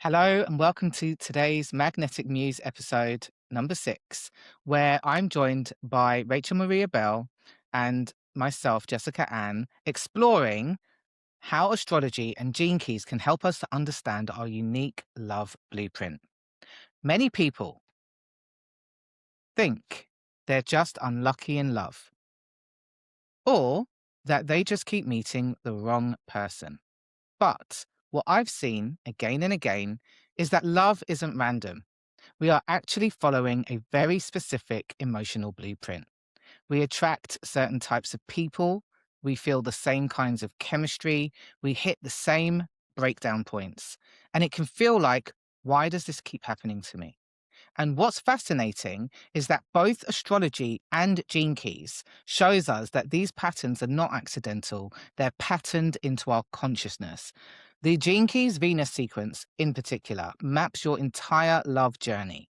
Hello and welcome to today's Magnetic Muse episode number 6, where I'm joined by Rachel Maria Bell and myself, Jessica Ann, exploring how astrology and gene keys can help us to understand our unique love blueprint. Many people think they're just unlucky in love, or that they just keep meeting the wrong person. But what I've seen again and again is that love isn't random. We are actually following a very specific emotional blueprint. We attract certain types of people. We feel the same kinds of chemistry. We hit the same breakdown points. And it can feel like, why does this keep happening to me? And what's fascinating is that both astrology and gene keys shows us that these patterns are not accidental. They're patterned into our consciousness. The gene keys Venus sequence in particular maps your entire love journey.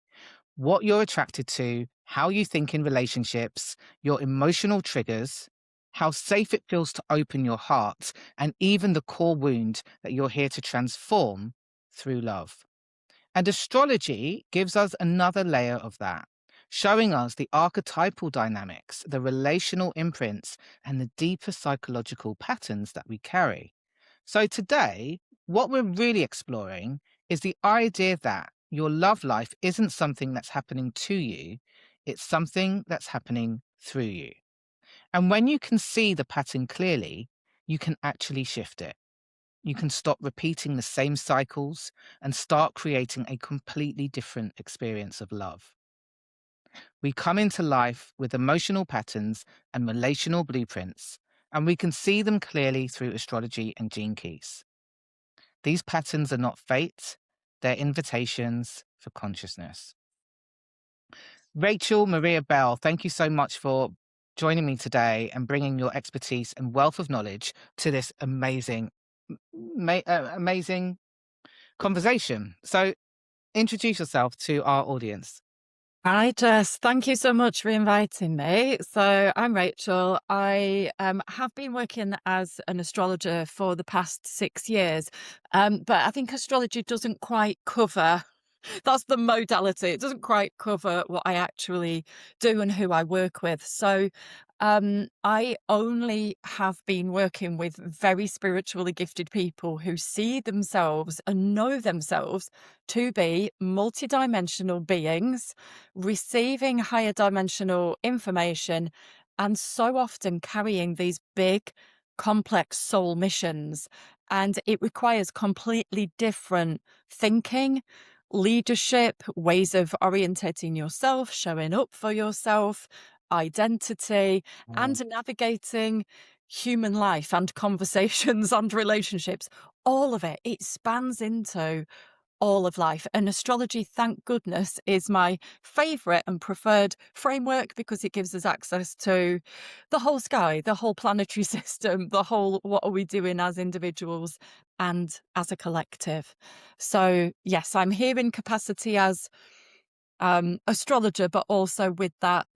What you're attracted to, how you think in relationships, your emotional triggers, how safe it feels to open your heart, and even the core wound that you're here to transform through love. And astrology gives us another layer of that, showing us the archetypal dynamics, the relational imprints, and the deeper psychological patterns that we carry. So today, what we're really exploring is the idea that your love life isn't something that's happening to you, it's something that's happening through you. And when you can see the pattern clearly, you can actually shift it. You can stop repeating the same cycles and start creating a completely different experience of love. We come into life with emotional patterns and relational blueprints, and we can see them clearly through astrology and gene keys. These patterns are not fate, they're invitations for consciousness. Rachel Maria Bell, thank you so much for joining me today and bringing your expertise and wealth of knowledge to this amazing conversation. So introduce yourself to our audience. Hi, Jess. Thank you so much for inviting me. So I'm Rachel. I have been working as an astrologer for the past 6 years, but I think astrology doesn't quite cover. That's the modality. It doesn't quite cover what I actually do and who I work with. So I only have been working with very spiritually gifted people who see themselves and know themselves to be multidimensional beings, receiving higher dimensional information, and so often carrying these big, complex soul missions. And it requires completely different thinking, leadership, ways of orientating yourself, showing up for yourself, identity, Wow. and navigating human life and conversations and relationships. All of it, it spans into all of life. And astrology, thank goodness, is my favorite and preferred framework because it gives us access to the whole sky, the whole planetary system, the whole what are we doing as individuals and as a collective. So, yes, I'm here in capacity as astrologer, but also with that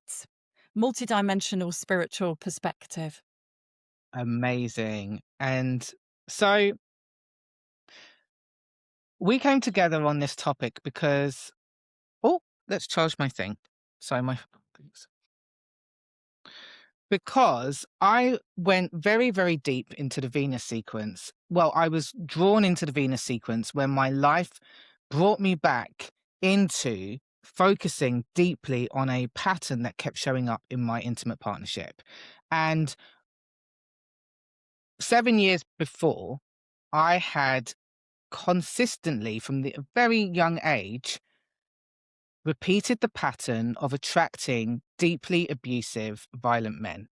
multidimensional spiritual perspective. Amazing. And so we came together on this topic because, oh, let's charge my thing. Sorry, my because I went very, very deep into the Venus sequence. Well, I was drawn into the Venus sequence when my life brought me back into focusing deeply on a pattern that kept showing up in my intimate partnership. And 7 years before, I had consistently, from the very young age, repeated the pattern of attracting deeply abusive, violent men.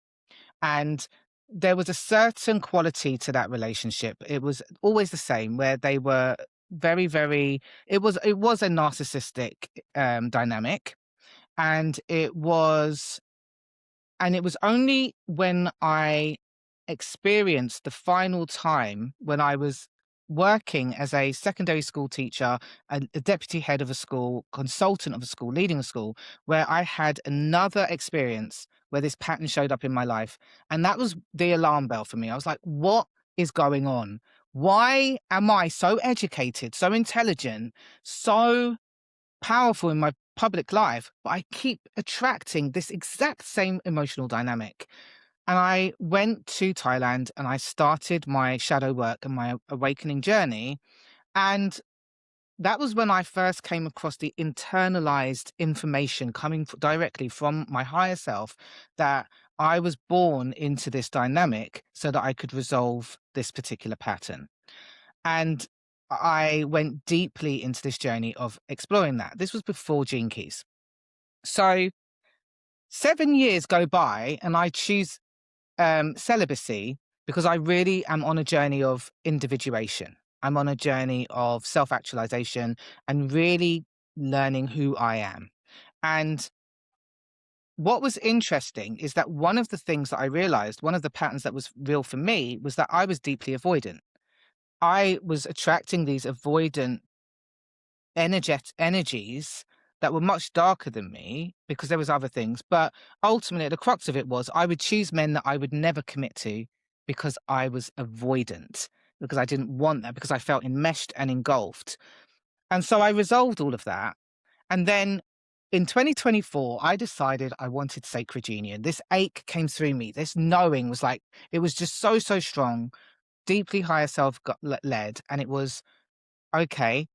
And there was a certain quality to that relationship. It was always the same, where they were very, very, it was a narcissistic dynamic. And it was only when I experienced the final time when I was working as a secondary school teacher, a deputy head of a school, consultant of a school, leading a school, where I had another experience where this pattern showed up in my life. And that was the alarm bell for me. I was like, what is going on? Why am I so educated, so intelligent, so powerful in my public life, but I keep attracting this exact same emotional dynamic? And I went to Thailand and I started my shadow work and my awakening journey. And that was when I first came across the internalized information coming directly from my higher self, that I was born into this dynamic so that I could resolve this particular pattern. And I went deeply into this journey of exploring that. This was before Gene Keys. So 7 years go by and I choose celibacy because I really am on a journey of individuation. I'm on a journey of self-actualization and really learning who I am. And what was interesting is that one of the things that I realized, one of the patterns that was real for me, was that I was deeply avoidant. I was attracting these avoidant energies that were much darker than me because there was other things. But ultimately, the crux of it was I would choose men that I would never commit to because I was avoidant, because I didn't want that, because I felt enmeshed and engulfed. And so I resolved all of that. And then in 2024, I decided I wanted sacred union. This ache came through me. This knowing was like, it was just so, so strong, deeply higher self led. And it was, okay,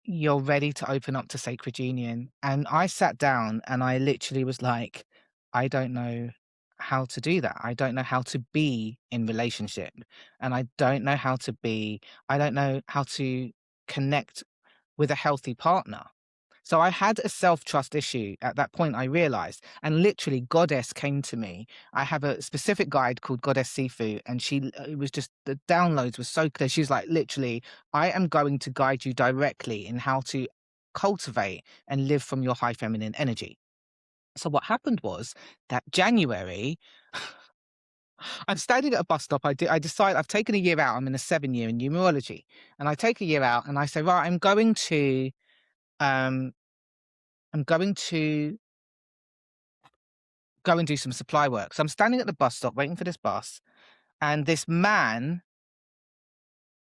you're ready to open up to sacred union. And I sat down and I literally was like, I don't know how to do that. I don't know how to be in relationship. And I don't know how to connect with a healthy partner. So I had a self-trust issue at that point, I realized, and literally Goddess came to me. I have a specific guide called Goddess Sifu, and it was just, the downloads were so clear. She's like, literally, I am going to guide you directly in how to cultivate and live from your high feminine energy. So what happened was that January, I'm standing at a bus stop. I decide I've taken a year out. I'm in a 7 year in numerology, and I take a year out and I say, right, um, I'm going to go and do some supply work. So I'm standing at the bus stop waiting for this bus, and this man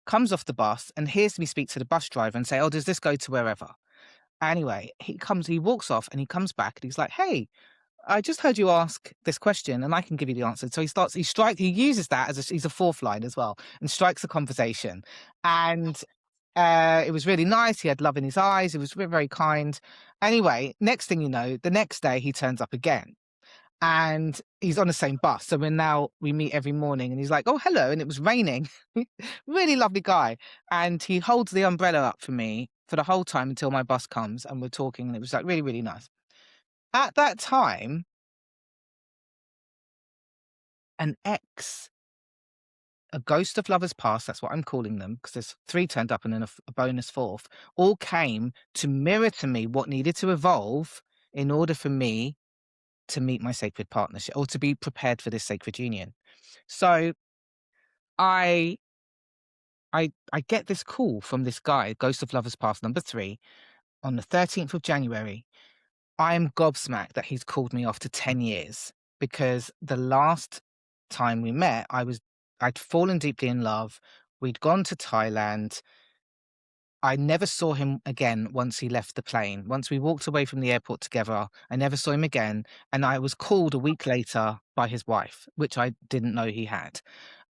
comes off the bus and hears me speak to the bus driver and say, "Oh, does this go to wherever?" Anyway, he walks off and he comes back and he's like, "Hey, I just heard you ask this question and I can give you the answer." So he uses that he's a fourth line as well, and strikes a conversation. And it was really nice. He had love in his eyes. It was very kind. Anyway, next thing you know, the next day he turns up again. And he's on the same bus. So we meet every morning and he's like, "Oh, hello." And it was raining. Really lovely guy. And he holds the umbrella up for me for the whole time until my bus comes and we're talking. And it was like really, really nice. At that time, an ex, a ghost of lovers past, that's what I'm calling them, because there's 3 turned up and then a bonus 4th, all came to mirror to me what needed to evolve in order for me to meet my sacred partnership or to be prepared for this sacred union. So I I get this call from this guy, Ghost of Lovers Past number 3, on the 13th of January. I am gobsmacked that he's called me after 10 years, because the last time we met, I'd fallen deeply in love. We'd gone to Thailand. I never saw him again once he left the plane. Once we walked away from the airport together, I never saw him again. And I was called a week later by his wife, which I didn't know he had.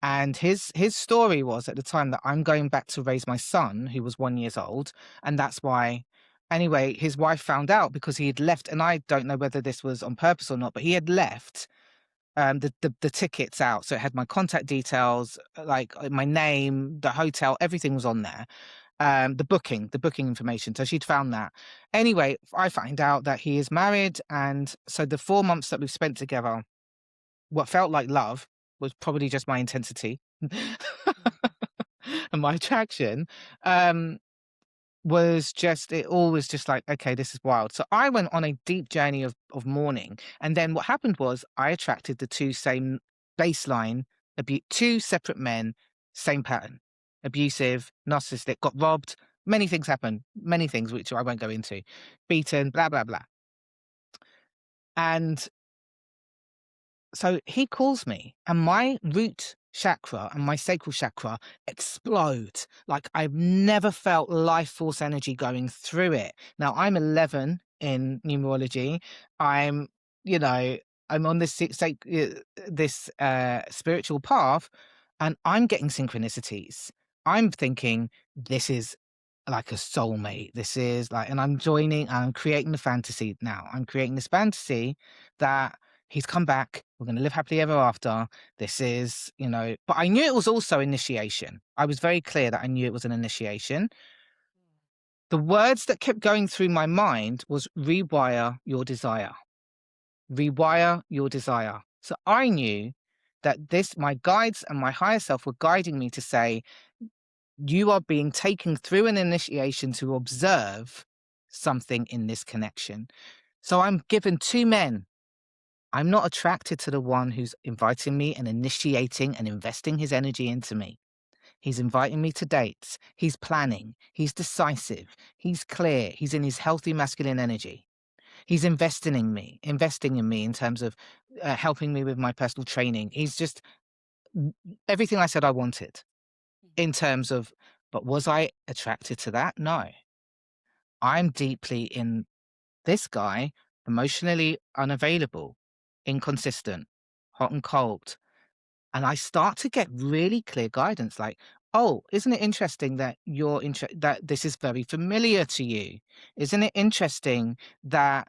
And his story was at the time that I'm going back to raise my son, who was 1 year old, and that's why. Anyway, his wife found out because he had left, and I don't know whether this was on purpose or not, but he had left the tickets out, so it had my contact details, like my name, the hotel, everything was on there. The booking information. So she'd found that. Anyway, I find out that he is married, and so the 4 months that we've spent together, what felt like love was probably just my intensity and my attraction, um, it all was just like, okay, this is wild. So I went on a deep journey of mourning. And then what happened was I attracted the 2 same baseline, 2 separate men, same pattern, abusive, narcissistic, got robbed. Many things happened, many things which I won't go into, beaten, blah, blah, blah. And so he calls me, and my root chakra and my sacral chakra explode. Like I've never felt life force energy going through it. Now I'm 11 in numerology. I'm, you know, I'm on this spiritual path, and I'm getting synchronicities. I'm thinking this is like a soulmate. This is like, and I'm creating the fantasy now. I'm creating this fantasy that he's come back. We're going to live happily ever after. This is, but I knew it was also initiation. I was very clear that I knew it was an initiation. The words that kept going through my mind was rewire your desire. Rewire your desire. So I knew that my guides and my higher self were guiding me to say, you are being taken through an initiation to observe something in this connection. So I'm given two men. I'm not attracted to the one who's inviting me and initiating and investing his energy into me. He's inviting me to dates. He's planning. He's decisive. He's clear. He's in his healthy masculine energy. He's investing in me in terms of helping me with my personal training. He's just everything I said I wanted in terms of, but was I attracted to that? No. I'm deeply in this guy, emotionally unavailable, inconsistent, hot and cold. And I start to get really clear guidance like, oh, isn't it interesting that that this is very familiar to you? Isn't it interesting that,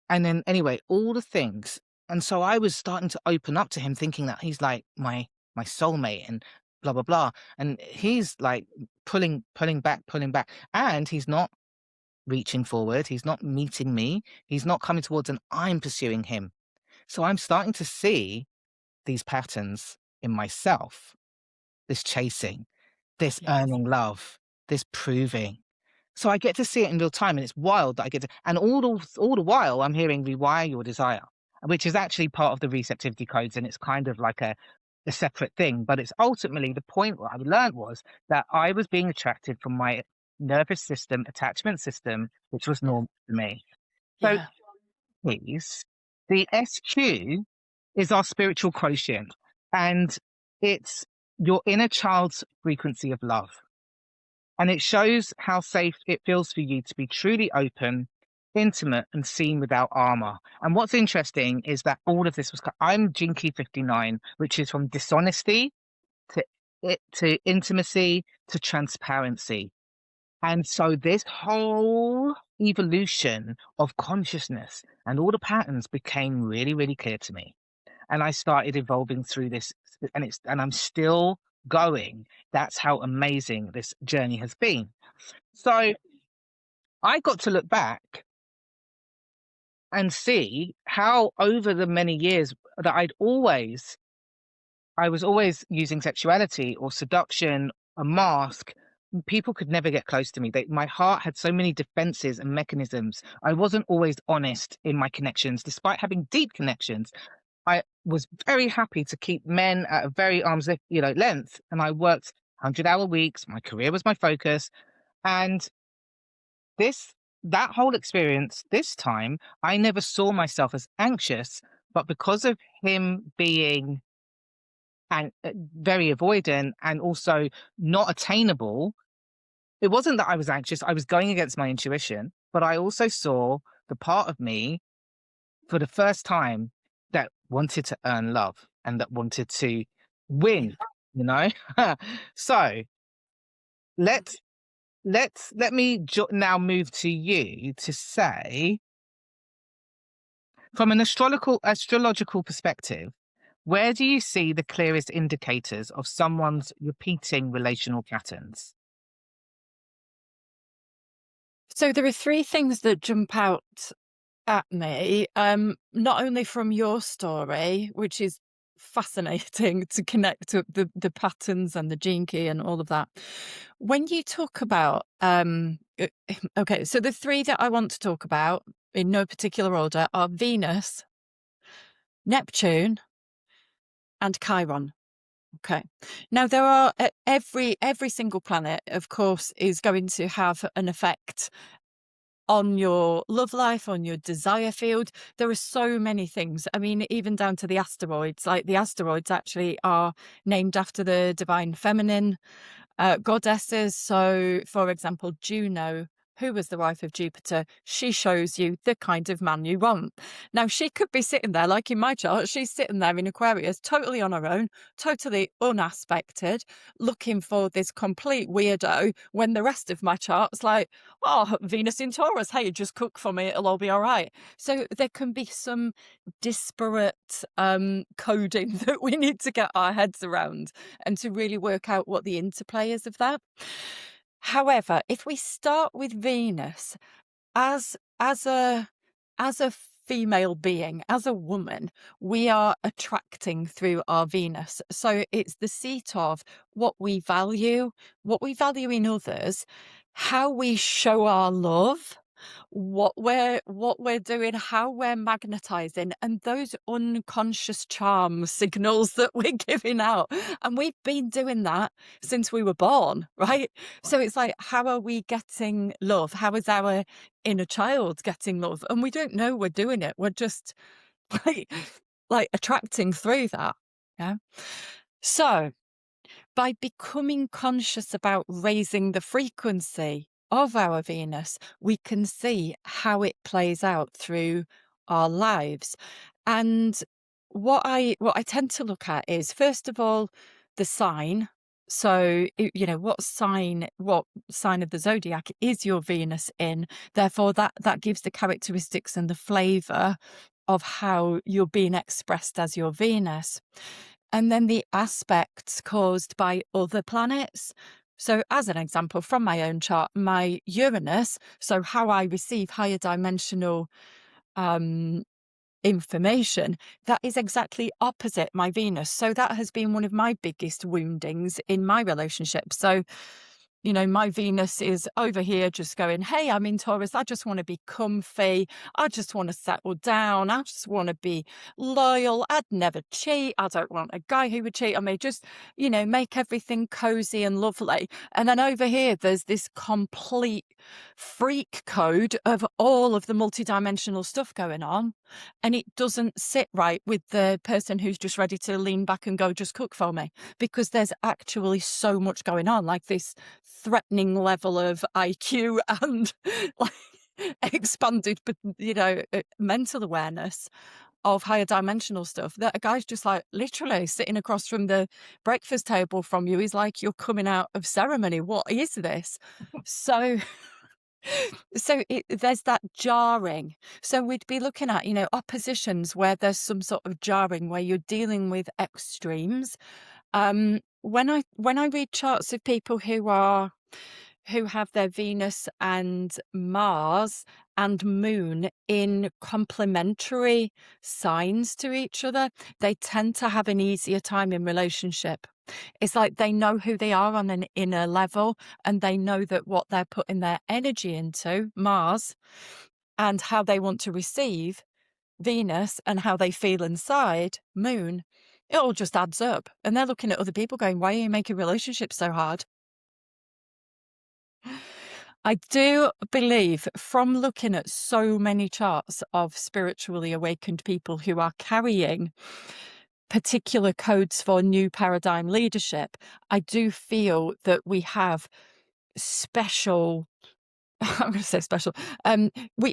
and then anyway, all the things. And so I was starting to open up to him thinking that he's like my soulmate and blah, blah, blah. And he's like pulling back. And he's not reaching forward. He's not meeting me. He's not coming towards, and I'm pursuing him. So I'm starting to see these patterns in myself, this chasing, this Yes. earning love, this proving. So I get to see it in real time, and it's wild that I get to, and all the while I'm hearing rewire your desire, which is actually part of the receptivity codes, and it's kind of like a separate thing. But it's ultimately the point what I learned was that I was being attracted from my nervous system, attachment system, which was normal to me. So Yeah. please, the SQ is our spiritual quotient, and it's your inner child's frequency of love. And it shows how safe it feels for you to be truly open, intimate, and seen without armor. And what's interesting is that all of this was, I'm Jinky 59, which is from dishonesty to intimacy to transparency. And so this whole evolution of consciousness and all the patterns became really, really clear to me. And I started evolving through this, and I'm still going. That's how amazing this journey has been. So I got to look back and see how over the many years that I was always using sexuality or seduction, a mask. People could never get close to me. My heart had so many defenses and mechanisms. I wasn't always honest in my connections, despite having deep connections. I was very happy to keep men at a very length, and I worked 100-hour weeks. My career was my focus, and that whole experience. This time, I never saw myself as anxious, but because of him being and very avoidant and also not attainable, it wasn't that I was anxious. I was going against my intuition, but I also saw the part of me for the first time that wanted to earn love and that wanted to win, you know? So let me now move to you to say, from an astrological perspective, where do you see the clearest indicators of someone's repeating relational patterns? So there are three things that jump out at me, not only from your story, which is fascinating to connect to the patterns and the gene key and all of that. When you talk about, okay, so the three that I want to talk about in no particular order are Venus, Neptune, and Chiron. Okay. Now there are every single planet, of course, is going to have an effect on your love life, on your desire field. There are so many things. I mean, even down to the asteroids. Like the asteroids actually are named after the divine feminine goddesses. So, for example, Juno, who was the wife of Jupiter, she shows you the kind of man you want. Now, she could be sitting there, like in my chart, she's sitting there in Aquarius, totally on her own, totally unaspected, looking for this complete weirdo, when the rest of my chart's like, oh, Venus in Taurus, hey, just cook for me, it'll all be all right. So there can be some disparate coding that we need to get our heads around and to really work out what the interplay is of that. However, if we start with Venus as as a as a female being, as a woman, we are attracting through our Venus. So it's the seat of what we value in others, how we show our love, what we're doing, how we're magnetizing, and those unconscious charm signals that we're giving out. And we've been doing that since we were born, right? So it's like, how are we getting love? How is our inner child getting love? And we don't know we're doing it. We're just like, like attracting through that. Yeah. So by becoming conscious about raising the frequency of our Venus, we can see how it plays out through our lives. And what I tend to look at is, first of all, the sign. So, you know, what sign of the zodiac is your Venus in? Therefore, that gives the characteristics and the flavor of how you're being expressed as your Venus. And then the aspects caused by other planets. So, as an example from my own chart, my Uranus, so how I receive higher dimensional um, information, that is exactly opposite my Venus. So, that has been one of my biggest woundings in my relationship. So, you know, my Venus is over here just going, hey, I'm in Taurus. I just want to be comfy. I just want to settle down. I just want to be loyal. I'd never cheat. I don't want a guy who would cheat on me. Just, you know, make everything cozy and lovely. And then over here, there's this complete freak code of all of the multidimensional stuff going on. And it doesn't sit right with the person who's just ready to lean back and go, just cook for me, because there's actually so much going on, like this threatening level of IQ and like expanded, but you know, mental awareness of higher dimensional stuff, that a guy's just like literally sitting across from the breakfast table from you. He's like, you're coming out of ceremony. What is this? So there's that jarring. So we'd be looking at, you know, oppositions where there's some sort of jarring, where you're dealing with extremes. When I read charts of people who have their Venus and Mars and Moon in complementary signs to each other, they tend to have an easier time in relationship. It's like they know who they are on an inner level, and they know that what they're putting their energy into, Mars, and how they want to receive, Venus, and how they feel inside, Moon, it all just adds up. And they're looking at other people going, why are you making relationships so hard? I do believe, from looking at so many charts of spiritually awakened people who are carrying particular codes for new paradigm leadership, I do feel that we have special, I'm going to say special.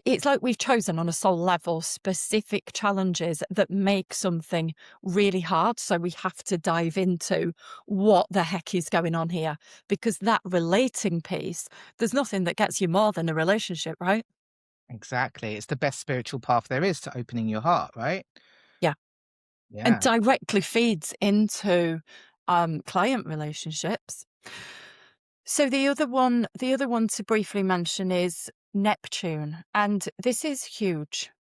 It's like we've chosen on a soul level specific challenges that make something really hard. So we have to dive into what the heck is going on here, because that relating piece, there's nothing that gets you more than a relationship, right? Exactly. It's the best spiritual path there is to opening your heart, right? Yeah. And Yeah. directly feeds into client relationships. So the other one to briefly mention is Neptune, and this is huge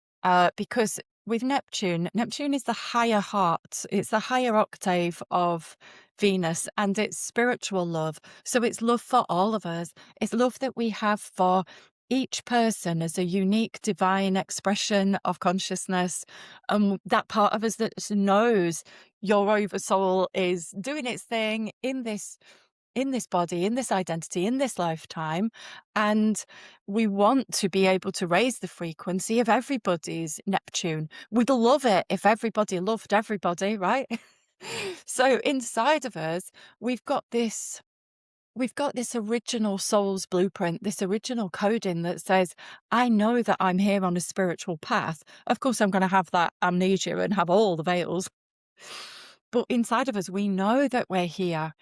because with Neptune is the higher heart, it's the higher octave of Venus, and it's spiritual love. So it's love for all of us. It's love that we have for each person as a unique divine expression of consciousness, that part of us that knows your oversoul is doing its thing in this in this body, in this identity, in this lifetime. And we want to be able to raise the frequency of everybody's Neptune. We'd love it if everybody loved everybody, right? So inside of us, we've got this original soul's blueprint, this original coding that says, I know that I'm here on a spiritual path. Of course, I'm going to have that amnesia and have all the veils. But inside of us, we know that we're here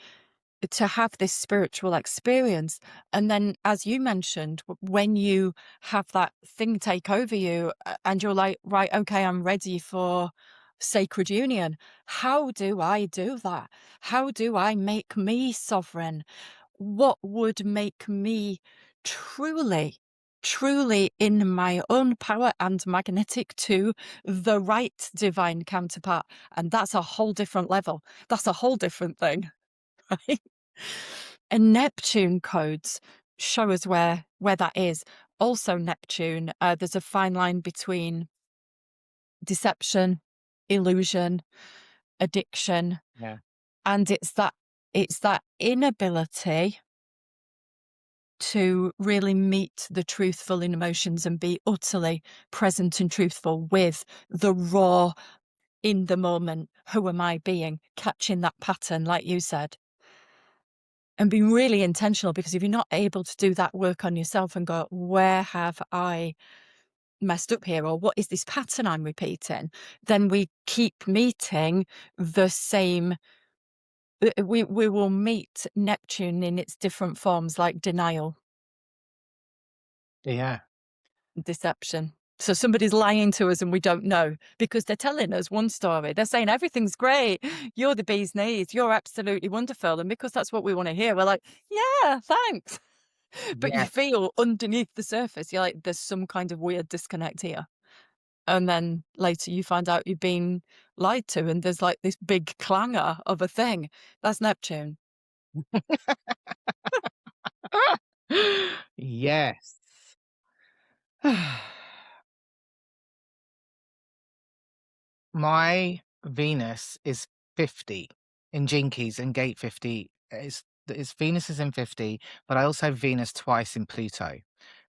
to have this spiritual experience. And then, as you mentioned, when you have that thing take over you and you're like, right, okay, I'm ready for sacred union. How do I do that? How do I make me sovereign? What would make me truly, truly in my own power and magnetic to the right divine counterpart? And that's a whole different level. That's a whole different thing, right? And Neptune codes show us where that is. Also Neptune, there's a fine line between deception, illusion, addiction, Yeah. and it's that inability to really meet the truthful in emotions and be utterly present and truthful with the raw, in the moment, who am I being, catching that pattern, like you said. And being really intentional, because if you're not able to do that work on yourself and go, where have I messed up here? Or what is this pattern I'm repeating? Then we keep meeting the same. We will meet Neptune in its different forms, like denial, Yeah. deception. So somebody's lying to us and we don't know because they're telling us one story. They're saying everything's great. You're the bee's knees. You're absolutely wonderful. And because that's what we want to hear, we're like, yeah, thanks. But you Yes. feel underneath the surface, you're like, there's some kind of weird disconnect here. And then later you find out you've been lied to and there's like this big clangor of a thing. That's Neptune. Yes. My Venus is 50 in Gene Keys, and gate 50 is Venus is in 50, but I also have Venus twice in Pluto.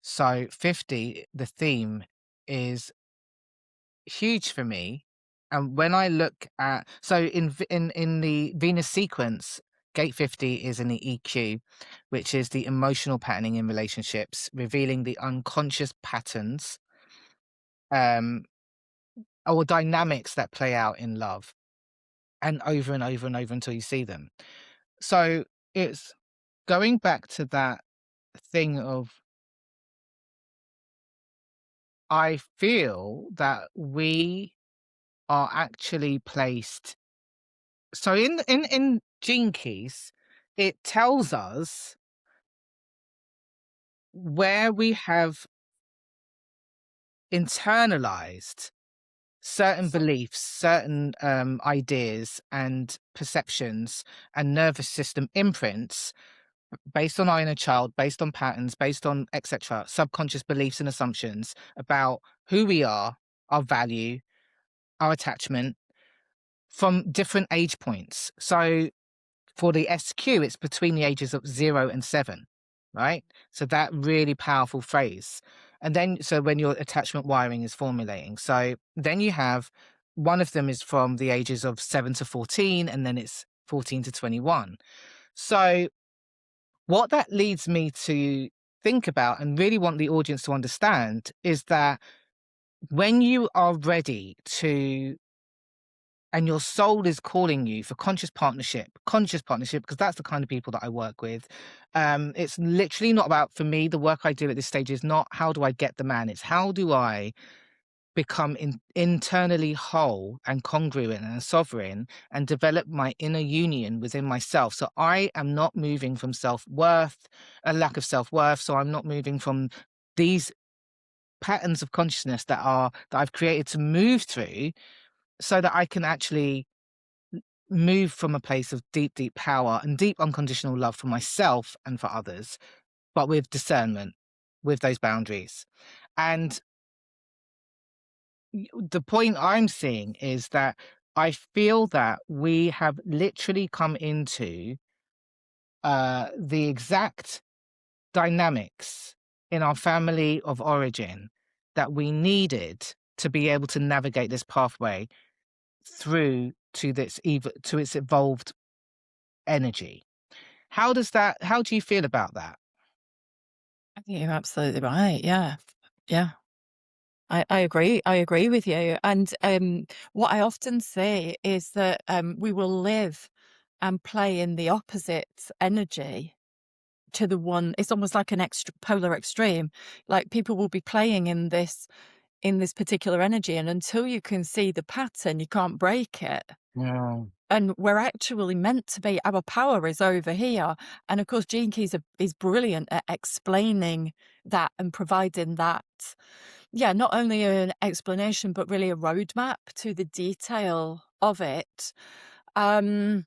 So 50, the theme is huge for me. And when I look at, so in the Venus sequence, gate 50 is in the EQ, which is the emotional patterning in relationships, revealing the unconscious patterns um or dynamics that play out in love, and over and over and over until you see them. So it's going back to that thing of, I feel that we are actually placed. So in Gene Keys, it tells us where we have internalized certain beliefs, certain ideas and perceptions and nervous system imprints based on our inner child, based on patterns, based on etc., subconscious beliefs and assumptions about who we are, our value, our attachment from different age points. So for the SQ, it's between the ages of 0 and 7, right? So that really powerful phrase. And then, so when your attachment wiring is formulating, so then you have one of them is from the ages of 7 to 14, and then it's 14 to 21. So what that leads me to think about and really want the audience to understand is that when you are ready to, and your soul is calling you for conscious partnership, because that's the kind of people that I work with. It's literally not about, for me, the work I do at this stage is not how do I get the man, it's how do I become internally whole and congruent and sovereign and develop my inner union within myself. So I am not moving from self-worth, a lack of self-worth. So I'm not moving from these patterns of consciousness that I've created to move through, so that I can actually move from a place of deep, deep power and deep unconditional love for myself and for others, but with discernment, with those boundaries. And the point I'm seeing is that I feel that we have literally come into the exact dynamics in our family of origin that we needed to be able to navigate this pathway through to to its evolved energy. How do you feel about that? I think you're absolutely right. Yeah. Yeah. I agree. I agree with you. And what I often say is that we will live and play in the opposite energy to the one. It's almost like an extra polar extreme. Like people will be playing in this particular energy, and until you can see the pattern, you can't break it. Yeah. And we're actually meant to be. Our power is over here. And of course, Gene Keys is brilliant at explaining that and providing that. Yeah, not only an explanation, but really a roadmap to the detail of it. Um,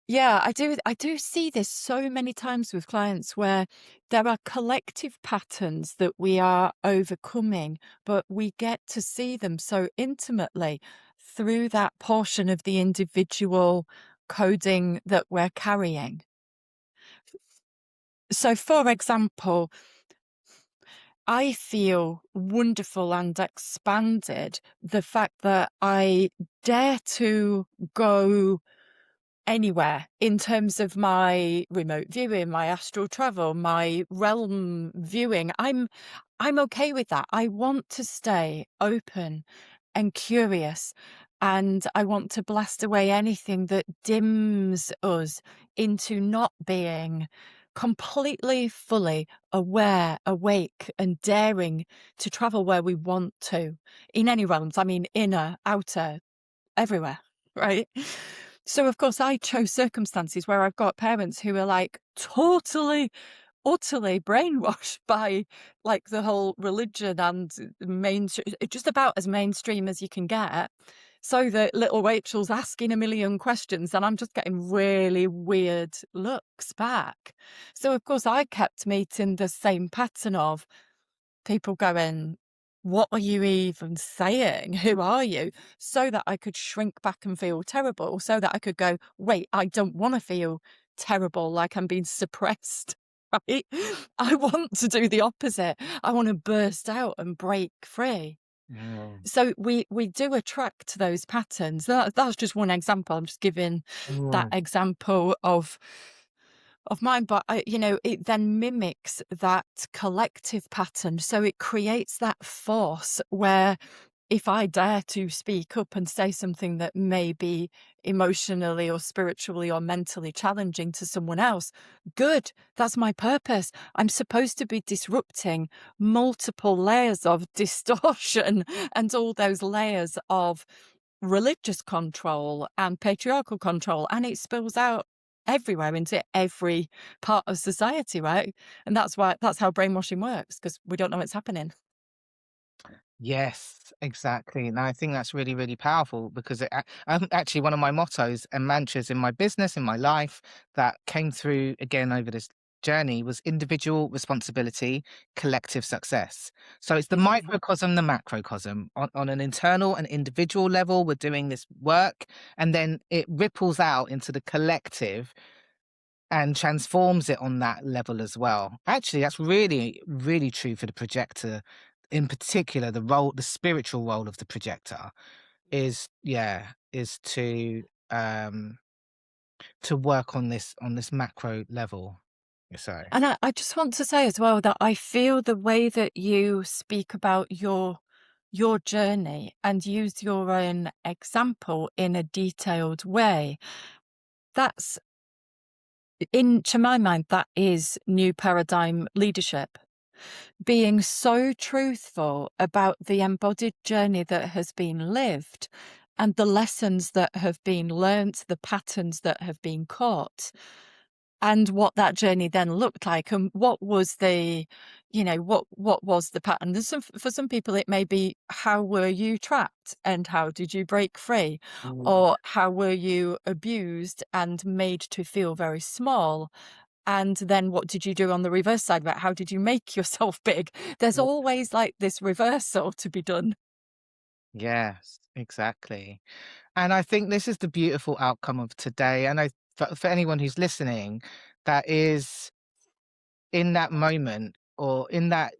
yeah, I do see this so many times with clients where there are collective patterns that we are overcoming, but we get to see them so intimately through that portion of the individual coding that we're carrying. So, for example, I feel wonderful and expanded the fact that I dare to go anywhere in terms of my remote viewing, my astral travel, my realm viewing. I'm okay with that. I want to stay open and curious, and I want to blast away anything that dims us into not being completely fully aware, awake, and daring to travel where we want to in any realms. I mean, inner, outer, everywhere, right? So, of course, I chose circumstances where I've got parents who are like totally, utterly brainwashed by like the whole religion and mainstream, just about as mainstream as you can get. So that little Rachel's asking a million questions and I'm just getting really weird looks back. So, of course, I kept meeting the same pattern of people going, "What are you even saying? Who are you?" So that I could shrink back and feel terrible, so that I could go, "Wait, I don't wanna feel terrible, like I'm being suppressed." Right? I want to do the opposite. I wanna burst out and break free. Mm. So we do attract those patterns. That's just one example. I'm just giving that Mm. example of mine, but it then mimics that collective pattern. So it creates that force where if I dare to speak up and say something that may be emotionally or spiritually or mentally challenging to someone else, good. That's my purpose. I'm supposed to be disrupting multiple layers of distortion and all those layers of religious control and patriarchal control, and it spills out everywhere into every part of society, right? And that's how brainwashing works because we don't know what's happening. Yes, exactly. And I think that's really, really powerful because actually one of my mottos and mantras in my business, in my life, that came through again over this journey was individual responsibility, collective success. So it's the Mhm. microcosm, the macrocosm. On an internal and individual level, we're doing this work, and then it ripples out into the collective and transforms it on that level as well. Actually, that's really, really true for the projector. In particular, the spiritual role of the projector is, yeah, is um to work on this macro level. So, And I just want to say as well that I feel the way that you speak about your journey and use your own example in a detailed way, that's to my mind, that is new paradigm leadership. Being so truthful about the embodied journey that has been lived and the lessons that have been learnt, the patterns that have been caught, and what that journey then looked like, and what was what was the pattern. For some people, it may be, how were you trapped and how did you break free? mm, Or how were you abused and made to feel very small? And then what did you do on the reverse side of it? How did you make yourself big? There's always like this reversal to be done. yes, exactly. And I think this is the beautiful outcome of today. And for anyone who's listening, that is in that moment, or in that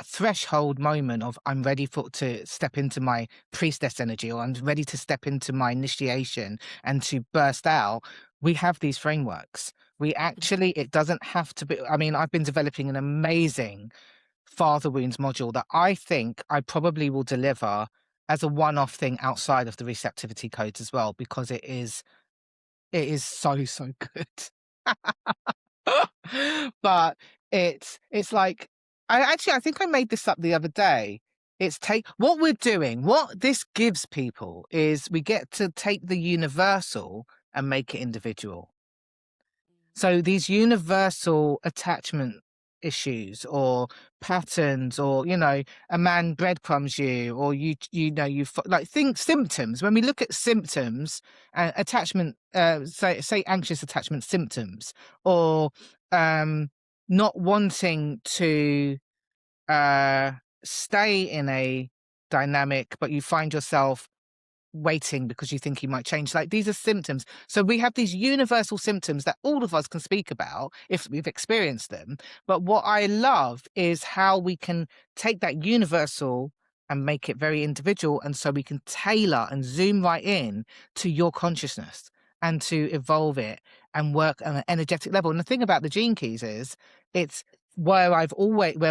threshold moment of I'm ready to step into my priestess energy, or I'm ready to step into my initiation and to burst out, we have these frameworks. We actually, it doesn't have to be. I mean, I've been developing an amazing father wounds module that I think I probably will deliver as a one-off thing outside of the receptivity codes as well, because it is so good. But it's like, I think I made this up the other day. It's take what we're doing, what this gives people is we get to take the universal and make it individual. So these universal attachment issues or patterns, or a man breadcrumbs you, or like, think symptoms. When we look at symptoms, attachment, say anxious attachment symptoms, or not wanting to uh stay in a dynamic, but you find yourself waiting because you think he might change. Like, these are symptoms. So we have these universal symptoms that all of us can speak about if we've experienced them. But what I love is how we can take that universal and make it very individual. And so we can tailor and zoom right in to your consciousness and to evolve it and work on an energetic level. And the thing about the gene keys is it's where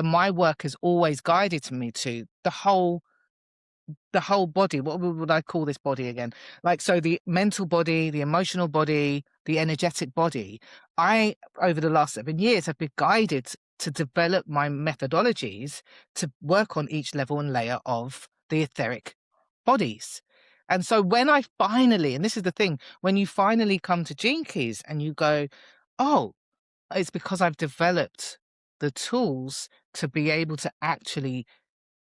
my work has always guided me to the whole body. What would I call this body again? Like, so the mental body, the emotional body, the energetic body. I, over the last 7 years, have been guided to develop my methodologies to work on each level and layer of the etheric bodies. And so when I finally, and this is the thing, when you finally come to Gene Keys and you go, oh, it's because I've developed the tools to be able to actually,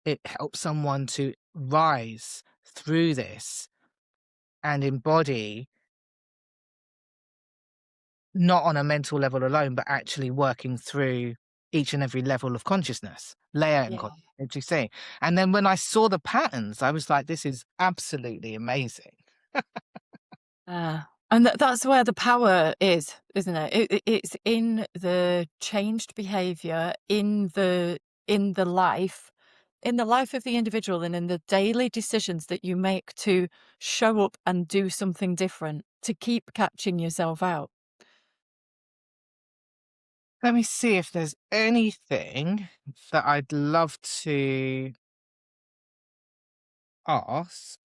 it helps someone to rise through this and embody, not on a mental level alone, but actually working through each and every level of consciousness, layer and Yeah. consciousness, you see. And then when I saw the patterns, I was like, this is absolutely amazing. And that's where the power is, isn't it? It's in the changed behavior, in the life, in the life of the individual, and in the daily decisions that you make to show up and do something different, to keep catching yourself out. Let me see if there's anything that I'd love to ask.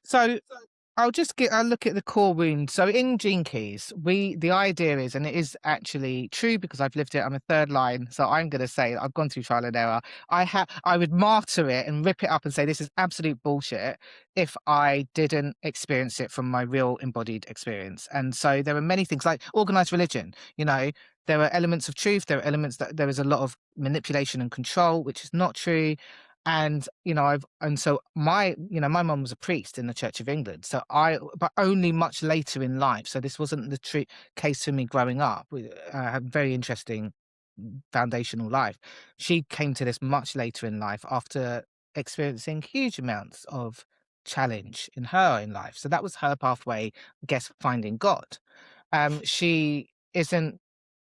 So I'll look at the core wound. So in Gene Keys, the idea is, and it is actually true because I've lived it, I'm a third line. So I'm going to say I've gone through trial and error. I would martyr it and rip it up and say this is absolute bullshit if I didn't experience it from my real embodied experience. And so there are many things like organized religion, there are elements of truth. There are elements that there is a lot of manipulation and control, which is not true. And my mum was a priest in the Church of England, but only much later in life. So this wasn't the true case for me growing up. We had a very interesting foundational life. She came to this much later in life after experiencing huge amounts of challenge in her own life. So that was her pathway, I guess, finding God. She isn't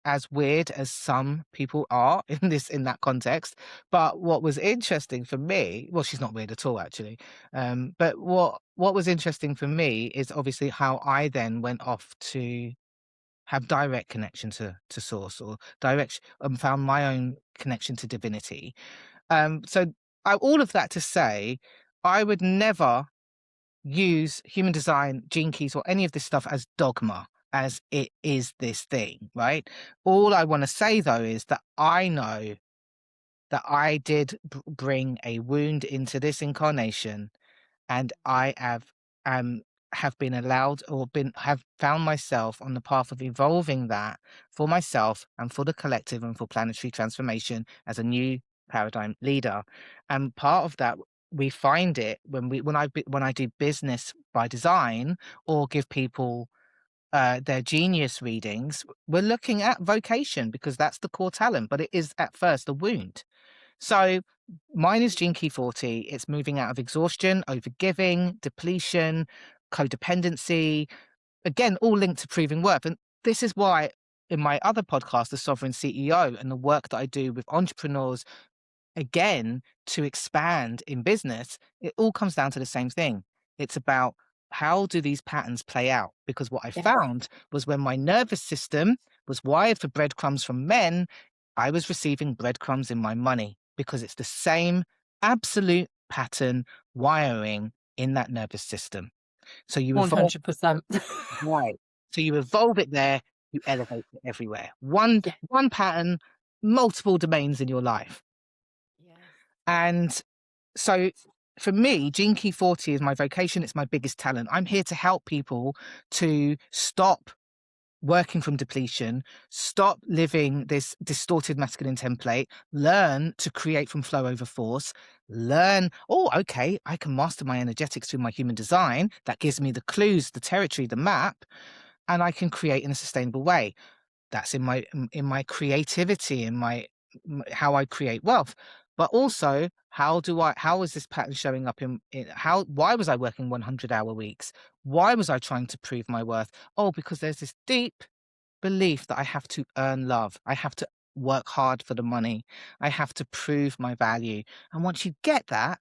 as weird as some people are in that context. But what was interesting for me, well, she's not weird at all, actually. But what was interesting for me is obviously how I then went off to have direct connection to source, or direct, found my own connection to divinity. All of that to say, I would never use human design, Gene Keys, or any of this stuff as dogma, as it is this thing, right? All I want to say, though, is that I know that I did bring a wound into this incarnation, and I have been allowed, or have found myself on the path of evolving that for myself and for the collective and for planetary transformation as a new paradigm leader. And part of that, we find it when I do business by design, or give people their genius readings. We're looking at vocation because that's the core talent, but it is at first a wound. So mine is Gene Key 40. It's moving out of exhaustion, overgiving, depletion, codependency, again, all linked to proving worth. And this is why in my other podcast, The Sovereign CEO, and the work that I do with entrepreneurs, again, to expand in business, it all comes down to the same thing. It's about how do these patterns play out? Because what I Yes. found was when my nervous system was wired for breadcrumbs from men, I was receiving breadcrumbs in my money because it's the same absolute pattern wiring in that nervous system. So you evolve 100%. right. So you evolve it there, you elevate it everywhere. One Yeah. one pattern, multiple domains in your life. Yes. And so for me, Gene Key 40 is my vocation. It's my biggest talent. I'm here to help people to stop working from depletion, stop living this distorted masculine template, learn to create from flow over force, learn, oh, okay, I can master my energetics through my human design. That gives me the clues, the territory, the map, and I can create in a sustainable way. That's in my creativity, in how I create wealth. But also, how is this pattern showing up in how, why was I working 100-hour weeks? Why was I trying to prove my worth? Oh, because there's this deep belief that I have to earn love. I have to work hard for the money. I have to prove my value. And once you get that,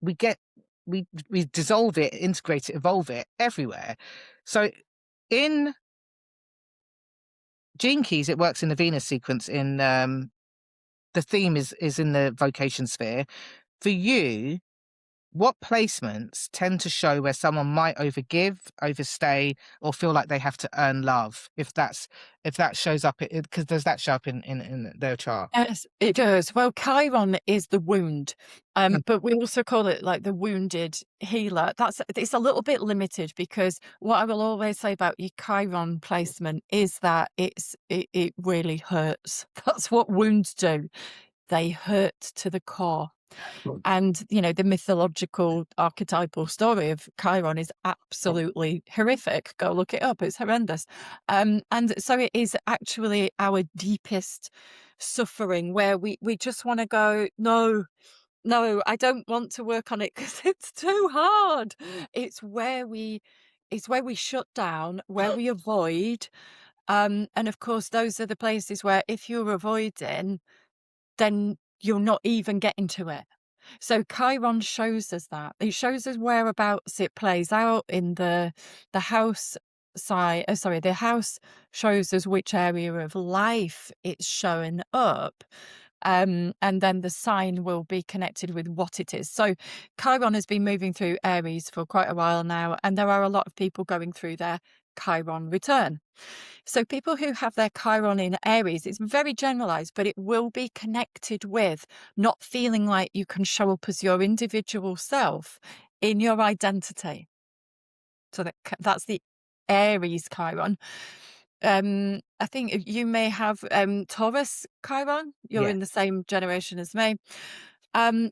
we get we dissolve it, integrate it, evolve it everywhere. So in Gene Keys, it works in the Venus sequence. In the theme is in the vocation sphere. For you, what placements tend to show where someone might overgive, overstay, or feel like they have to earn love? If that shows up, because does that show up in their chart? Yes, it does. Well, Chiron is the wound, Mm. but we also call it like the wounded healer. It's a little bit limited because what I will always say about your Chiron placement is that it really hurts. That's what wounds do. They hurt to the core. And, the mythological archetypal story of Chiron is absolutely horrific. Go look it up. It's horrendous. And so it is actually our deepest suffering where we just want to go, no, no, I don't want to work on it because it's too hard. It's where we it's where we shut down, where we avoid. And of course, those are the places where if you're avoiding, then you're not even getting to it. So Chiron shows us that. It shows us whereabouts it plays out in the house side. Sorry, the house shows us which area of life it's showing up. And then the sign will be connected with what it is. So Chiron has been moving through Aries for quite a while now, and there are a lot of people going through their Chiron return. So people who have their Chiron in Aries, it's very generalized, but it will be connected with not feeling like you can show up as your individual self in your identity. So that's the Aries Chiron. I think you may have Taurus Chiron. You're Yeah. in the same generation as me.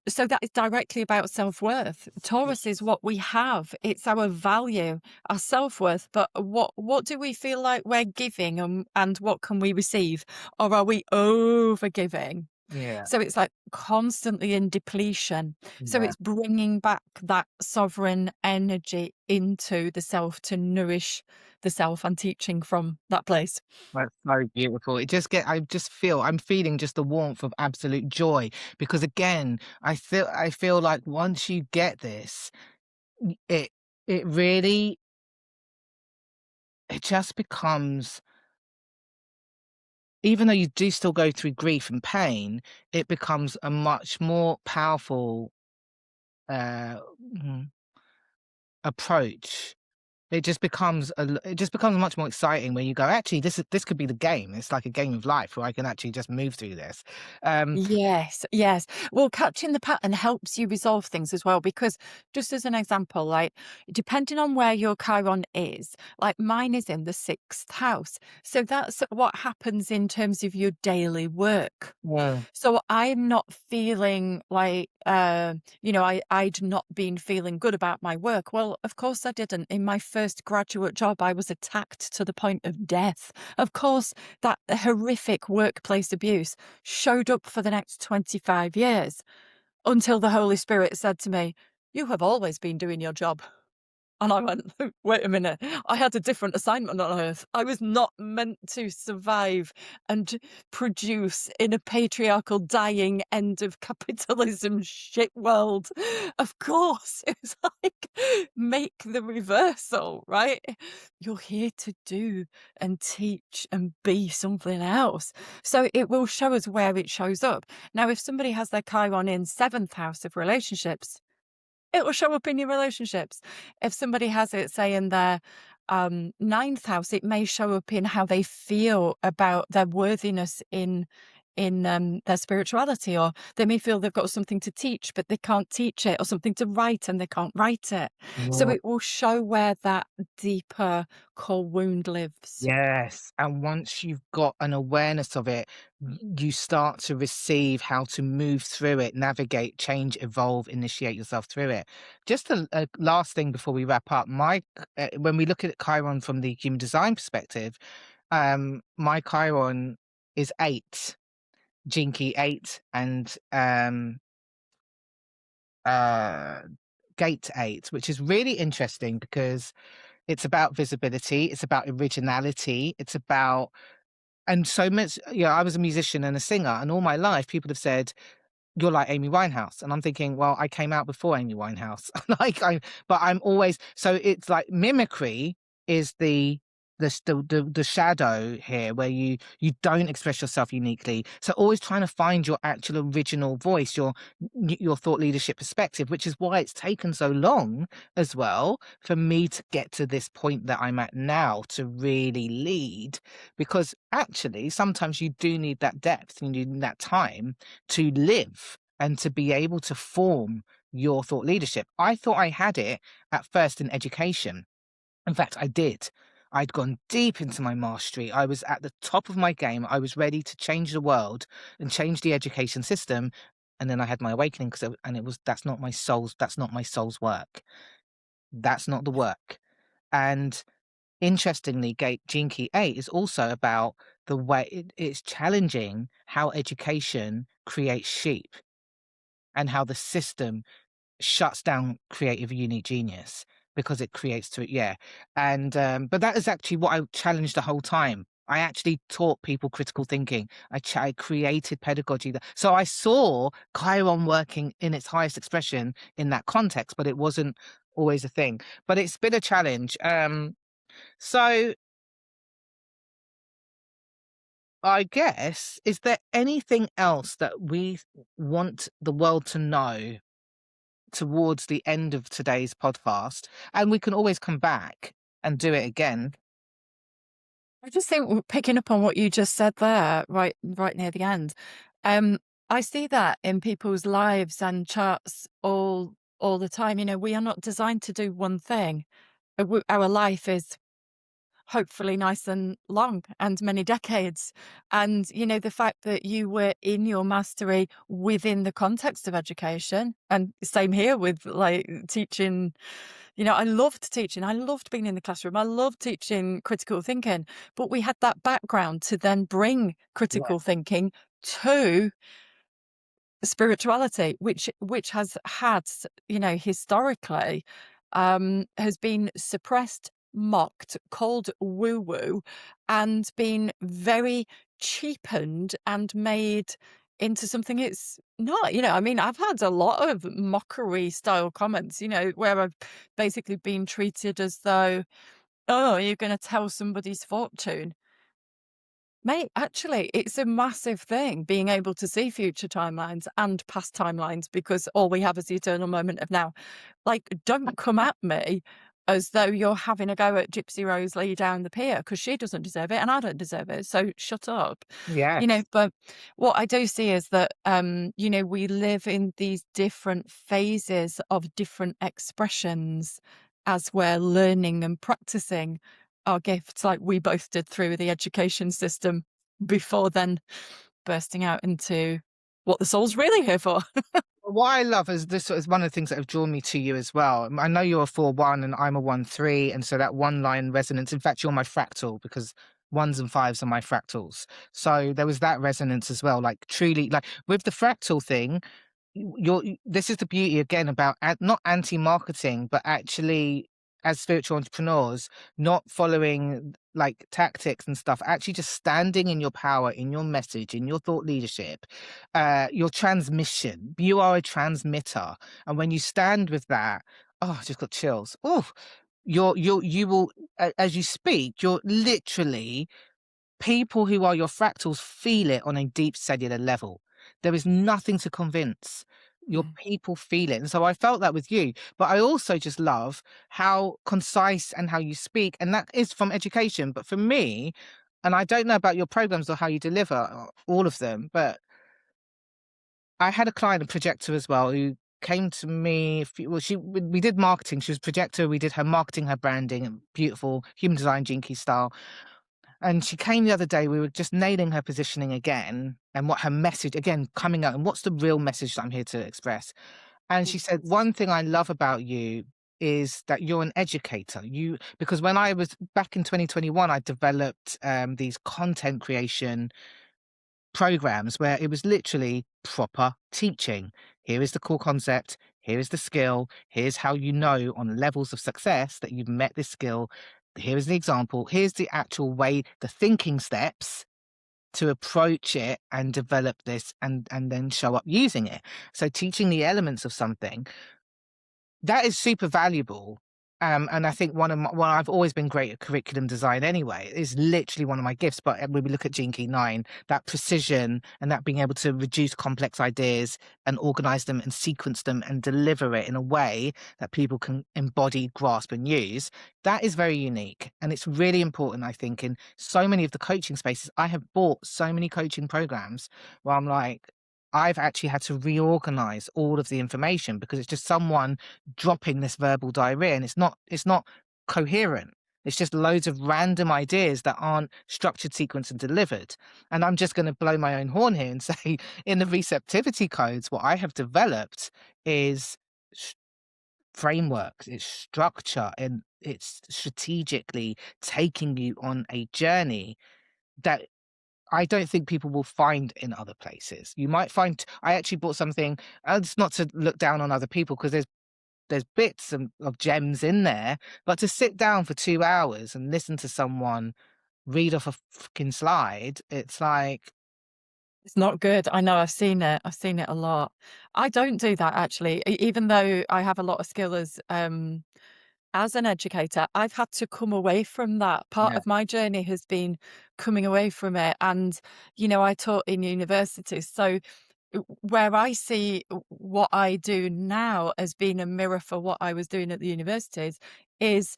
So that is directly about self-worth. Taurus is what we have. It's our value, our self-worth. But what do we feel like we're giving and what can we receive? Or are we over giving? Yeah. So it's like constantly in depletion. So Yeah. it's bringing back that sovereign energy into the self to nourish the self and teaching from that place. That's so beautiful. I'm feeling just the warmth of absolute joy because again, I feel like once you get this, it it really it just becomes, even though you do still go through grief and pain, it becomes a much more powerful uh mm, approach. It just becomes much more exciting when you go, actually, this could be the game. It's like a game of life where I can actually just move through this. Um, Yes, yes. Well, catching the pattern helps you resolve things as well, because just as an example, like depending on where your Chiron is, like mine is in the sixth house. So that's what happens in terms of your daily work. yeah, So I'm not feeling like, I'd not been feeling good about my work. Well, of course I didn't. In my first graduate job, I was attacked to the point of death. Of course, that horrific workplace abuse showed up for the next 25 years until the Holy Spirit said to me, "You have always been doing your job." And I went, wait a minute, I had a different assignment on Earth. I was not meant to survive and produce in a patriarchal, dying end of capitalism shit world. Of course, it was like, make the reversal, right? You're here to do and teach and be something else. So it will show us where it shows up. Now, if somebody has their Chiron in seventh house of relationships, it will show up in your relationships. If somebody has it, say, in their ninth house, it may show up in how they feel about their worthiness in their spirituality, or they may feel they've got something to teach, but they can't teach it, or something to write and they can't write it. So Yeah. it will show where that deeper core wound lives. Yes, and once you've got an awareness of it, you start to receive how to move through it, navigate, change, evolve, initiate yourself through it. Just a last thing before we wrap up, when we look at Chiron from the human design perspective, my Chiron is 8, Jinky 8, and uh, Gate 8, which is really interesting because it's about visibility, it's about originality, it's about and so much, I was a musician and a singer, and all my life people have said, "You're like Amy Winehouse." And I'm thinking, well, I came out before Amy Winehouse. Like but I'm always so it's like mimicry is the shadow here where you don't express yourself uniquely. So always trying to find your actual original voice, your thought leadership perspective, which is why it's taken so long as well for me to get to this point that I'm at now to really lead. Because actually sometimes you do need that depth, you need that time to live and to be able to form your thought leadership. I thought I had it at first in education. In fact, I did. I'd gone deep into my mastery. I was at the top of my game. I was ready to change the world and change the education system. And then I had my awakening and it was that's not my soul's work. That's not the work. And interestingly, Gene Key 8 is also about the way it's challenging how education creates sheep and how the system shuts down creative unique genius because it creates through and but that is actually what I challenged the whole time. I actually taught people critical thinking. I created pedagogy so I saw Chiron working in its highest expression in that context, but it wasn't always a thing, but it's been a challenge. So I guess, is there anything else that we want the world to know towards the end of today's podcast? And we can always come back and do it again. I just think picking up on what you just said there, right near the end, um, I see that in people's lives and charts all the time. You know, we are not designed to do one thing. Our life is hopefully nice and long and many decades. And, you know, the fact that you were in your mastery within the context of education, and same here with like teaching, you know, I loved teaching. I loved being in the classroom. I loved teaching critical thinking, but we had that background to then bring Yeah. critical thinking to spirituality, which has had, you know, historically, has been suppressed, mocked, called woo woo, and been very cheapened and made into something it's not. You know, I mean, I've had a lot of mockery style comments, you know, where I've basically been treated as though, oh, you're going to tell somebody's fortune. Mate, actually, it's a massive thing being able to see future timelines and past timelines because all we have is the eternal moment of now. Like, don't come at me as though you're having a go at Gypsy Rose Lee down the pier because she doesn't deserve it and I don't deserve it. So shut up. You know, Yes. but what I do see is that, you know, we live in these different phases of different expressions as we're learning and practicing our gifts, like we both did through the education system before then bursting out into what the soul's really here for. What I love is this is one of the things that have drawn me to you as well. I know you're a 4-1 and I'm a 1-3. And so that one line resonance, in fact, you're my fractal because ones and fives are my fractals. So there was that resonance as well. Like truly, like with the fractal thing, this is the beauty again about not anti-marketing, but actually as spiritual entrepreneurs, not following like tactics and stuff, actually just standing in your power, in your message, in your thought leadership, your transmission. You are a transmitter. And when you stand with that, oh, I just got chills. Oh, you will, as you speak, you're literally people who are your fractals feel it on a deep cellular level. There is nothing to convince. Your Mm. people feel it. And so I felt that with you. But I also just love how concise and how you speak. And that is from education. But for me, and I don't know about your programs or how you deliver all of them, but I had a client, a projector as well, who came to me. Well, we did marketing. She was a projector. We did her marketing, her branding, and beautiful human design, Jinky style. And she came the other day, we were just nailing her positioning again and what her message, again, coming out and what's the real message that I'm here to express. And she said, one thing I love about you is that you're an educator. Because when I was back in 2021, I developed these content creation programs where it was literally proper teaching. Here is the core concept. Here is the skill. Here's how you know on levels of success that you've met this skill. Here is the example. Here's the actual way, the thinking steps to approach it and develop this and then show up using it. So teaching the elements of something that is super valuable. And I think I've always been great at curriculum design anyway. It's literally one of my gifts. But when we look at Gene Key 9, that precision and that being able to reduce complex ideas and organize them and sequence them and deliver it in a way that people can embody, grasp, and use, that is very unique. And it's really important, I think, in so many of the coaching spaces. I have bought so many coaching programs where I'm like, I've actually had to reorganize all of the information because it's just someone dropping this verbal diarrhea and it's not coherent. It's just loads of random ideas that aren't structured, sequenced, and delivered. And I'm just going to blow my own horn here and say, in the receptivity codes, what I have developed is frameworks, it's structure, and it's strategically taking you on a journey that I don't think people will find in other places. You might find I actually bought something, it's not to look down on other people because there's bits of gems in there, but to sit down for 2 hours and listen to someone read off a fucking slide, it's like, It's not good. I know, I've seen it. I've seen it a lot. I don't do that actually. Even though I have a lot of skill as an educator, I've had to come away from that. Part yeah, of my journey has been coming away from it. And, I taught in university. So where I see what I do now as being a mirror for what I was doing at the universities is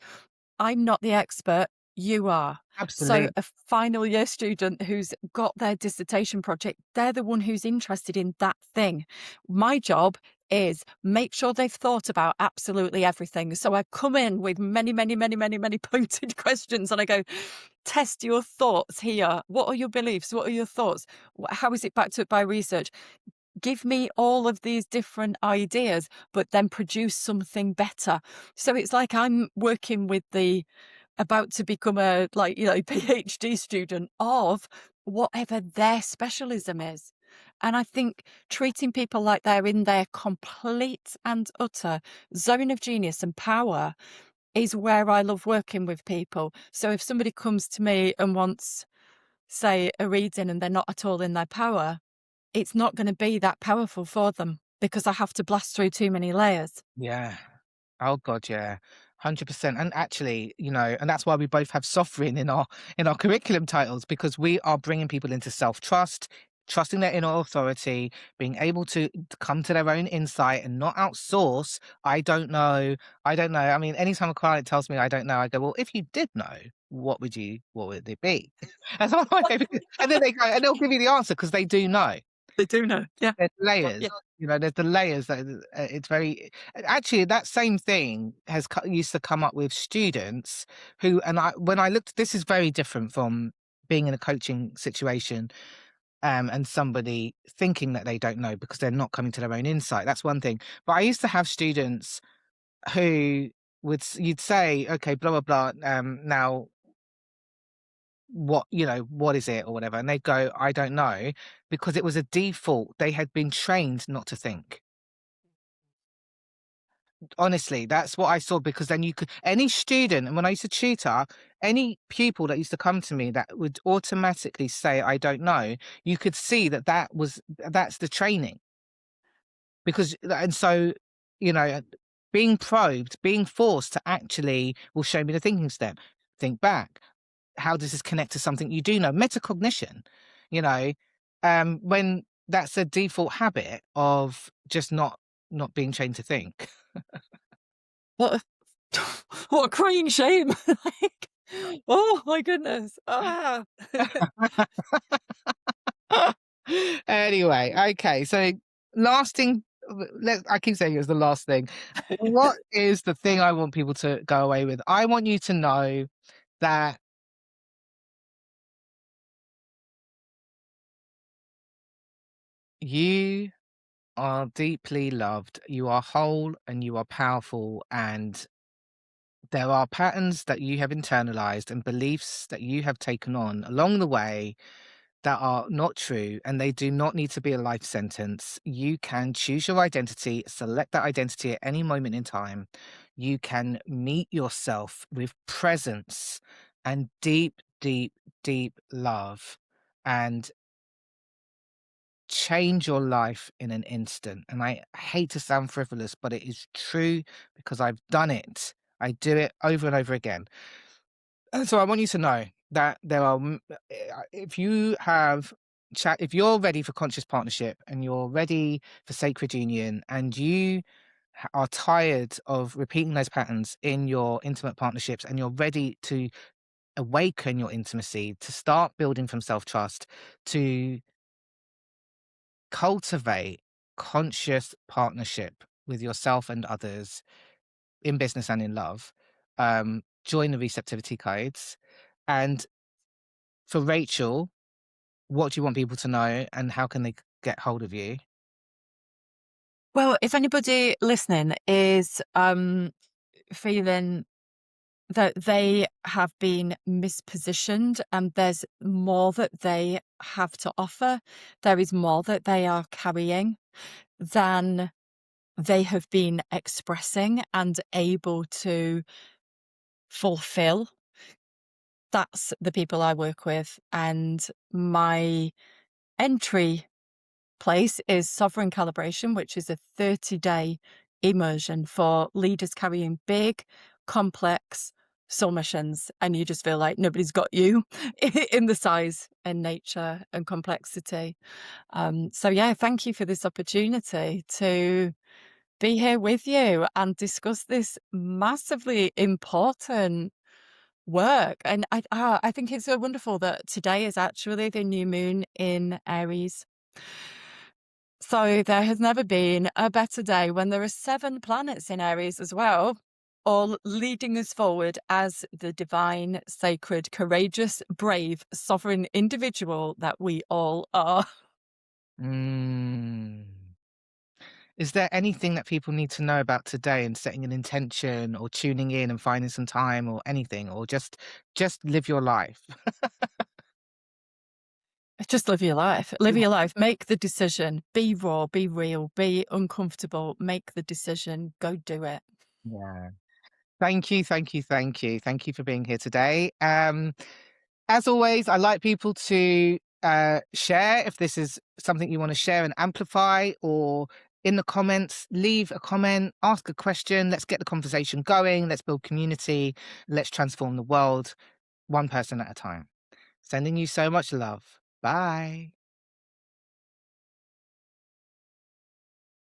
I'm not the expert, you are. So absolutely. a final year student who's got their dissertation project, they're the one who's interested in that thing. My job is make sure they've thought about absolutely everything. So I come in with many, many, many, many, many pointed questions and I go, test your thoughts here. What are your beliefs? What are your thoughts? How is it backed up by research? Give me all of these different ideas, but then produce something better. So it's like I'm working with the about to become a PhD student of whatever their specialism is. And I think treating people like they're in their complete and utter zone of genius and power is where I love working with people. So if somebody comes to me and wants, say, a reading and they're not at all in their power, it's not going to be that powerful for them because I have to blast through too many layers. Yeah. Oh God, yeah. 100%. And actually, and that's why we both have sovereign in our curriculum titles, because we are bringing people into self-trust, trusting their inner authority, being able to come to their own insight and not outsource. I don't know. I don't know. I mean, anytime a client tells me I don't know, I go, well, if you did know, what would it be? And so I'm like, and then they go, and they'll give you the answer because they do know. They do know. Yeah. There's layers, Yeah. there's the layers that it's very actually, that same thing used to come up with students who and when I looked, this is very different from being in a coaching situation, and somebody thinking that they don't know because they're not coming to their own insight. That's one thing. But I used to have students who you'd say, "Okay, blah, blah, blah, now what is it?" or whatever, and they'd go, "I don't know," because it was a default. They had been trained not to think. Honestly, that's what I saw, because then you could any student, and when I used to tutor, any pupil that used to come to me that would automatically say, "I don't know," you could see that that's the training. Because and so, you know, being probed, being forced to actually will show me the thinking step. Think back. How does this connect to something you do know? Metacognition, you know, when that's a default habit of just not being trained to think. What a what a crying shame. Like, oh my goodness. Ah. Anyway, okay, so last thing, I keep saying it's the last thing. What is the thing I want people to go away with? I want you to know that you are deeply loved, you are whole, and you are powerful, and there are patterns that you have internalized and beliefs that you have taken on along the way that are not true, and they do not need to be a life sentence. You can choose your identity, select that identity at any moment in time. You can meet yourself with presence and deep, deep, deep love, and change your life in an instant. And I hate to sound frivolous, but it is true because I've done it. I do it over and over again. And so I want you to know that there are, if you have chat, if you're ready for conscious partnership and you're ready for sacred union, and you are tired of repeating those patterns in your intimate partnerships, and you're ready to awaken your intimacy, to start building from self trust, to cultivate conscious partnership with yourself and others in business and in love, join the receptivity codes. And for Rachel, what do you want people to know, and how can they get hold of you? Well, if anybody listening is feeling that they have been mispositioned and there's more that they have to offer, there is more that they are carrying than they have been expressing and able to fulfill. That's the people I work with. And my entry place is Sovereign Calibration, which is a 30-day immersion for leaders carrying big, complex soul missions. And you just feel like nobody's got you in the size and nature and complexity. So, yeah, thank you for this opportunity to be here with you and discuss this massively important work. And I think it's so wonderful that today is actually the new moon in Aries. So there has never been a better day when there are 7 planets in Aries as well, all leading us forward as the divine, sacred, courageous, brave, sovereign individual that we all are. Mm. Is there anything that people need to know about today, and setting an intention or tuning in and finding some time or anything, or just live your life? Just live your life. Live your life. Make the decision. Be raw, be real, be uncomfortable. Make the decision. Go do it. Yeah. Thank you, thank you, thank you. Thank you for being here today. As always, I like people to share if this is something you want to share and amplify, or in the comments, leave a comment, ask a question. Let's get the conversation going. Let's build community. Let's transform the world one person at a time. Sending you so much love. Bye.